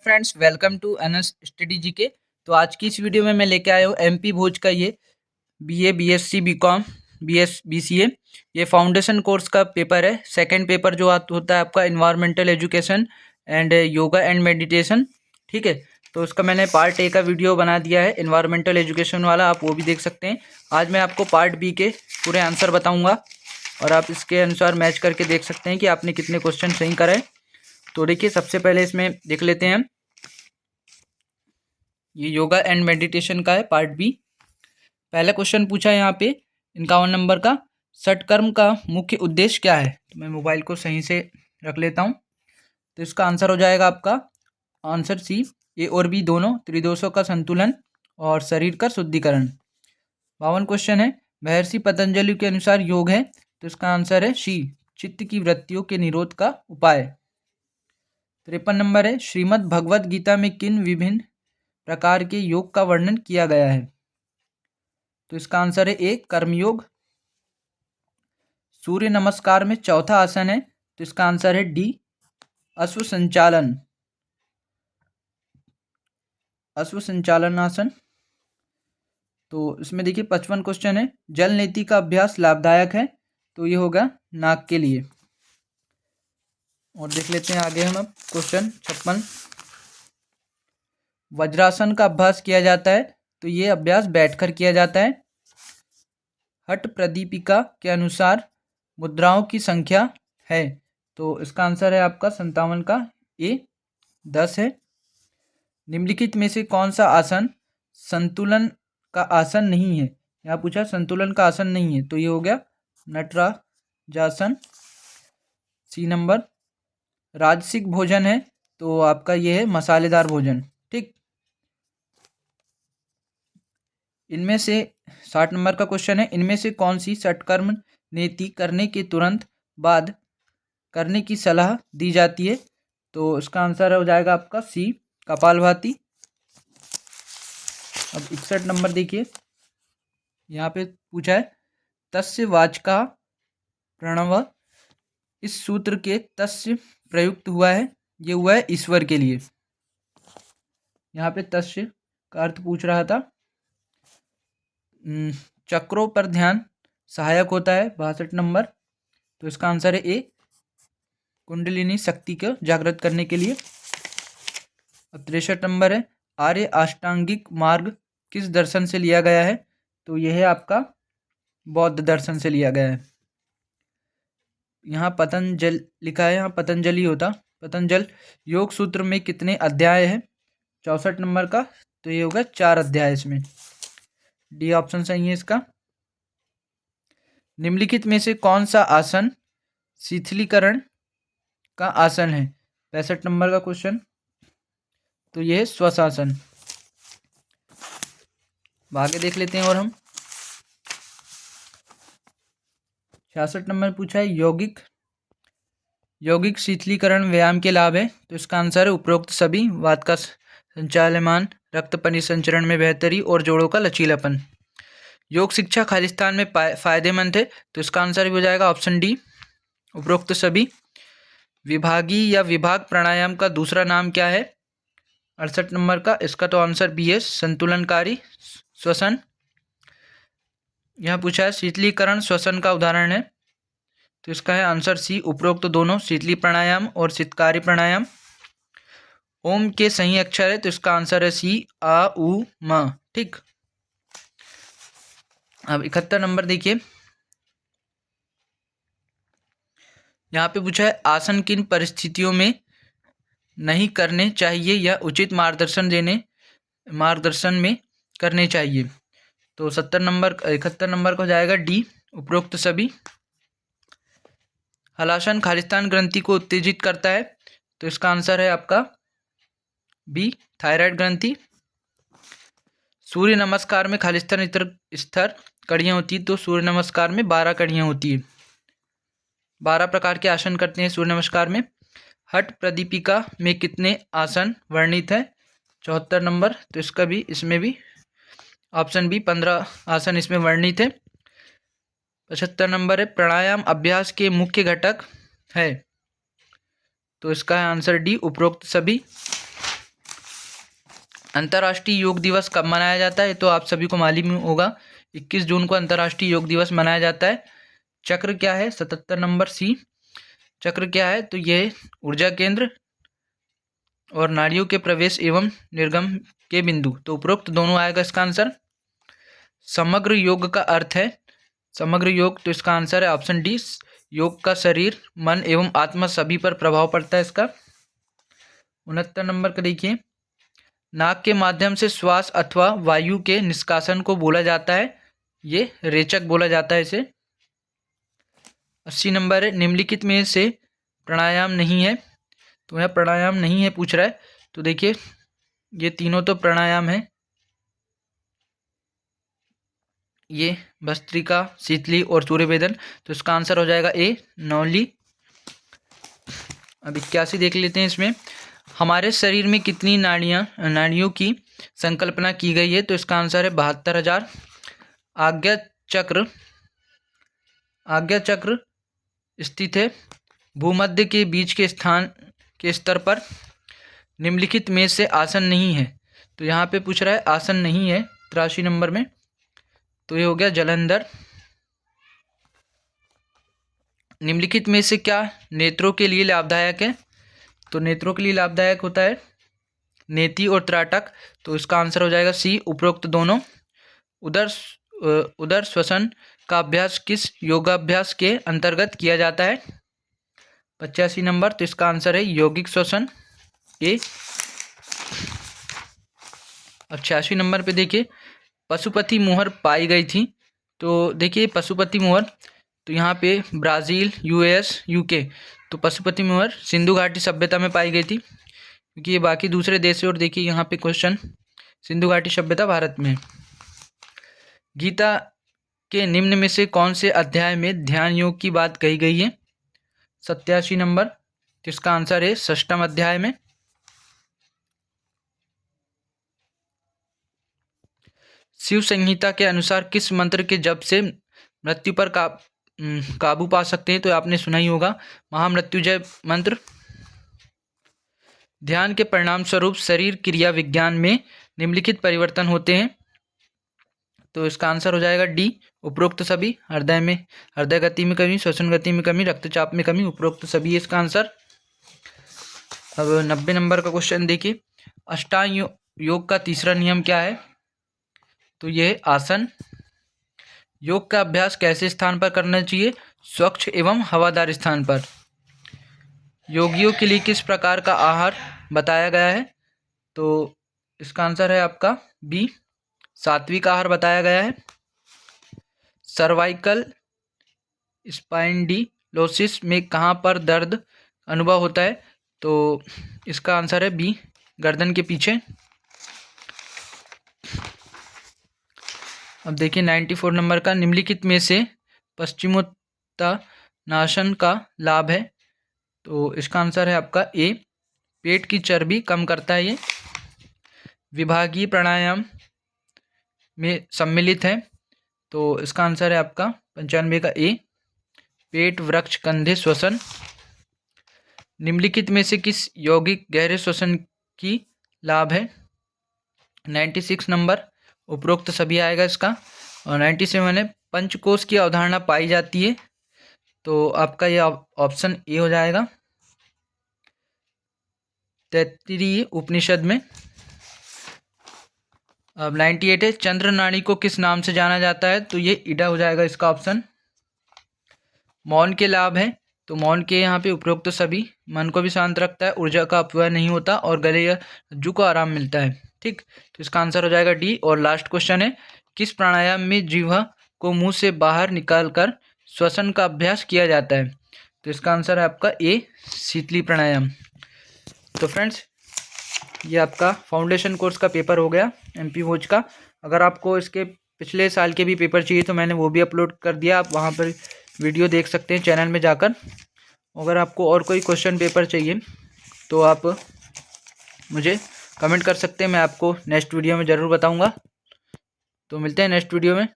Friends, welcome to NS study GK. तो आज की इस वीडियो में मैं लेके आया हूँ एमपी भोज का ये बीए, बीएससी, बीकॉम, बीसीए ये फाउंडेशन कोर्स का पेपर है। सेकंड पेपर जो होता है आपका environmental education and yoga and meditation. ठीक है, तो उसका मैंने पार्ट ए का वीडियो बना दिया है, इन्वायरमेंटल एजुकेशन वाला, आप वो भी देख सकते हैं। आज मैं आपको पार्ट बी के पूरे आंसर बताऊँगा और आप इसके अनुसार मैच करके देख सकते हैं कि आपने कितने क्वेश्चन सही कराए। तो देखिए, सबसे पहले इसमें देख लेते हैं, ये योगा एंड मेडिटेशन का है पार्ट बी। पहला क्वेश्चन पूछा है यहाँ पे 51 नंबर का, षटकर्म का मुख्य उद्देश्य क्या है। तो मैं मोबाइल को सही से रख लेता हूँ। तो इसका आंसर हो जाएगा आपका आंसर सी, ए और बी दोनों, त्रिदोषों का संतुलन और शरीर का शुद्धिकरण। 52 क्वेश्चन है, महर्षि पतंजलि के अनुसार योग है। तो इसका आंसर है सी, चित्त की वृत्तियों के निरोध का उपाय। 53 नंबर है, श्रीमद् भगवत गीता में किन विभिन्न प्रकार के योग का वर्णन किया गया है। तो इसका आंसर है ए, कर्मयोग। सूर्य नमस्कार में चौथा आसन है। तो इसका आंसर है डी, अश्व संचालन, अश्व संचालन आसन। तो इसमें देखिए 55 क्वेश्चन है, जल नीति का अभ्यास लाभदायक है। तो ये होगा नाक के लिए। और देख लेते हैं आगे हम अब क्वेश्चन 56, वज्रासन का अभ्यास किया जाता है। तो ये अभ्यास बैठकर किया जाता है। हठ प्रदीपिका के अनुसार मुद्राओं की संख्या है। तो इसका आंसर है आपका 57 का ए, 10 है। निम्नलिखित में से कौन सा आसन संतुलन का आसन नहीं है। यहाँ पूछा संतुलन का आसन नहीं है, तो ये हो गया नटराजासन, सी नंबर। राजसिक भोजन है, तो आपका ये है मसालेदार भोजन। ठीक, इनमें से 60 नंबर का क्वेश्चन है, इनमें से कौन सी षटकर्म नीति करने के तुरंत बाद करने की सलाह दी जाती है। तो इसका आंसर हो जाएगा आपका सी, कपालभाति। अब 61 नंबर देखिए, यहाँ पे पूछा है, तस्य वाचका प्रणव, इस सूत्र के तस्य प्रयुक्त हुआ है, ये हुआ है ईश्वर के लिए। यहाँ पे तस्य का अर्थ पूछ रहा था। चक्रों पर ध्यान सहायक होता है, 62 नंबर। तो इसका आंसर है ए, कुंडलिनी शक्ति को जागृत करने के लिए। अब 63 नंबर है, आर्य अष्टांगिक मार्ग किस दर्शन से लिया गया है। तो यह है आपका बौद्ध दर्शन से लिया गया है। यहाँ पतंजल लिखा है, यहाँ पतंजलि होता, पतंजल। योग सूत्र में कितने अध्याय है। 64 नंबर का, तो ये होगा 4 अध्याय इसमें, डी ऑप्शन सही है इसका। निम्नलिखित में से कौन सा आसन शिथिलीकरण का आसन है। 65 नंबर का क्वेश्चन, तो यह है श्वासासन। आगे देख लेते हैं और हम 66 नंबर पूछा है, यौगिक शिथिलीकरण व्यायाम के लाभ है। तो इसका आंसर है उपरोक्त सभी, वात का संचालन, रक्त परिसंचरण में बेहतरी और जोड़ों का लचीलापन। योग शिक्षा खालिस्तान में फायदेमंद है। तो इसका आंसर भी हो जाएगा ऑप्शन डी, उपरोक्त सभी। विभागी या विभाग प्राणायाम का दूसरा नाम क्या है। 68 नंबर का, इसका तो आंसर बी है, संतुलनकारी श्वसन। यहाँ पूछा है शीतलीकरण श्वसन का उदाहरण है। तो इसका है आंसर सी, उपरोक्त दोनों, शीतली प्राणायाम और शीतकारी प्राणायाम। ओम के सही अक्षर है, तो इसका आंसर है सी, आ उ म। ठीक, अब 71 नंबर देखिए, यहाँ पे पूछा है, आसन किन परिस्थितियों में नहीं करने चाहिए या उचित मार्गदर्शन में करने चाहिए। तो 71 नंबर का हो जाएगा डी, उपरोक्त सभी। हलासन खालिस्तान ग्रंथि को उत्तेजित करता है। तो इसका आंसर है आपका बी, थायराइड ग्रंथि। सूर्य नमस्कार में खालिस्तान स्तर कड़ियाँ होती है। तो सूर्य नमस्कार में 12 कड़ियाँ होती है, 12 प्रकार के आसन करते हैं सूर्य नमस्कार में। हठ प्रदीपिका में कितने आसन वर्णित है। 74 नंबर, तो इसका भी, इसमें भी ऑप्शन बी, 15 आसन इसमें वर्णित है। 75 नंबर है, प्राणायाम अभ्यास के मुख्य घटक है। तो इसका है आंसर डी, उपरोक्त सभी। अंतर्राष्ट्रीय योग दिवस कब मनाया जाता है? तो आप सभी को मालूम होगा, 21 जून को अंतर्राष्ट्रीय योग दिवस मनाया जाता है। चक्र क्या है? 77 नंबर सी। चक्र क्या है? तो ये ऊर्जा केंद्र और नाड़ियों के प्रवेश एवं निर्गम के बिंदु, तो उपरोक्त दोनों आएगा इसका आंसर। समग्र योग का अर्थ है, समग्र योग, तो इसका आंसर है ऑप्शन डी। योग का शरीर, मन एवं आत्मा सभी पर प्रभाव पड़ता है इसका। 69 नंबर का देखिए, नाक के माध्यम से श्वास अथवा वायु के निष्कासन को बोला जाता है, ये रेचक बोला जाता है इसे। 80 नंबर है, निम्नलिखित में से प्राणायाम नहीं है, तो यहाँ प्राणायाम नहीं है पूछ रहा है। तो देखिए ये तीनों तो प्राणायाम है, ये भस्त्रिका, शीतली और सूर्यवेदन, तो इसका आंसर हो जाएगा ए, नौली। अब 81 देख लेते हैं। इसमें हमारे शरीर में कितनी नाड़ियों की संकल्पना की गई है? तो इसका आंसर है 72,000। आज्ञा चक्र स्थित है भूमध्य के बीच के स्थान के स्तर पर। निम्नलिखित में से आसन नहीं है, तो यहाँ पे पूछ रहा है आसन नहीं है 83 नंबर में, तो ये हो गया जलंधर। निम्नलिखित में से क्या नेत्रों के लिए लाभदायक है? तो नेत्रों के लिए लाभदायक होता है नेति और त्राटक, तो इसका आंसर हो जाएगा सी, उपरोक्त दोनों। उदर श्वसन का अभ्यास किस योगाभ्यास के अंतर्गत किया जाता है? 85 नंबर, तो इसका आंसर है यौगिक श्वसन, ए। अब 86 नंबर पे देखिए, पशुपति मोहर पाई गई थी, तो देखिए पशुपति मोहर, तो यहाँ पे ब्राज़ील, यूएस, यूके, तो पशुपति मोहर सिंधु घाटी सभ्यता में पाई गई थी, क्योंकि ये बाकी दूसरे देश है। और देखिए यहाँ पे क्वेश्चन, सिंधु घाटी सभ्यता भारत में। गीता के निम्न में से कौन से अध्याय में ध्यान योग की बात कही गई है? 87 नंबर, तो इसका आंसर है 6वें अध्याय में। शिव संहिता के अनुसार किस मंत्र के जप से मृत्यु पर काबू पा सकते हैं? तो आपने सुना ही होगा, महामृत्युंजय मंत्र। ध्यान के परिणाम स्वरूप शरीर क्रिया विज्ञान में निम्नलिखित परिवर्तन होते हैं, तो इसका आंसर हो जाएगा डी, उपरोक्त सभी। हृदय गति में कमी, श्वसन गति में कमी, रक्तचाप में कमी, उपरोक्त सभी इसका आंसर। अब 90 नंबर का क्वेश्चन देखिए, अष्टांग योग का तीसरा नियम क्या है? तो यह आसन। योग का अभ्यास कैसे स्थान पर करना चाहिए? स्वच्छ एवं हवादार स्थान पर। योगियों के लिए किस प्रकार का आहार बताया गया है? तो इसका आंसर है आपका बी, सात्विक आहार बताया गया है। सर्वाइकल स्पाइंडिलोसिस में कहाँ पर दर्द अनुभव होता है? तो इसका आंसर है बी, गर्दन के पीछे। अब देखिए 94 नंबर का, निम्नलिखित में से पश्चिमोत्तानासन का लाभ है? तो इसका आंसर है आपका ए, पेट की चर्बी कम करता है ये। विभागीय प्राणायाम में सम्मिलित है, तो इसका आंसर है आपका 95 का ए, पेट, वृक्ष, कंधे, श्वसन। निम्नलिखित में से किस यौगिक गहरे श्वसन की लाभ है? 96 नंबर, उपरोक्त सभी आएगा इसका। और 97 है, पंचकोश की अवधारणा पाई जाती है, तो आपका यह ऑप्शन ए हो जाएगा, तैत्तिरीय उपनिषद में। अब 98 है, चंद्र नाड़ी को किस नाम से जाना जाता है? तो ये ईडा हो जाएगा इसका ऑप्शन। मौन के लाभ है, तो मौन के यहाँ पे उपरोक्त सभी, मन को भी शांत रखता है, ऊर्जा का अपव्यय नहीं होता और गले या रज्जु को आराम मिलता है। ठीक, तो इसका आंसर हो जाएगा डी। और लास्ट क्वेश्चन है, किस प्राणायाम में जिह्वा को मुंह से बाहर निकालकर श्वसन का अभ्यास किया जाता है? तो इसका आंसर है आपका ए, शीतली प्राणायाम। तो फ्रेंड्स, ये आपका फाउंडेशन कोर्स का पेपर हो गया एमपी वोच का। अगर आपको इसके पिछले साल के भी पेपर चाहिए तो मैंने वो भी अपलोड कर दिया, आप वहाँ पर वीडियो देख सकते हैं चैनल में जाकर। अगर आपको और कोई क्वेश्चन पेपर चाहिए तो आप मुझे कमेंट कर सकते हैं, मैं आपको नेक्स्ट वीडियो में ज़रूर बताऊँगा। तो मिलते हैं नेक्स्ट वीडियो में।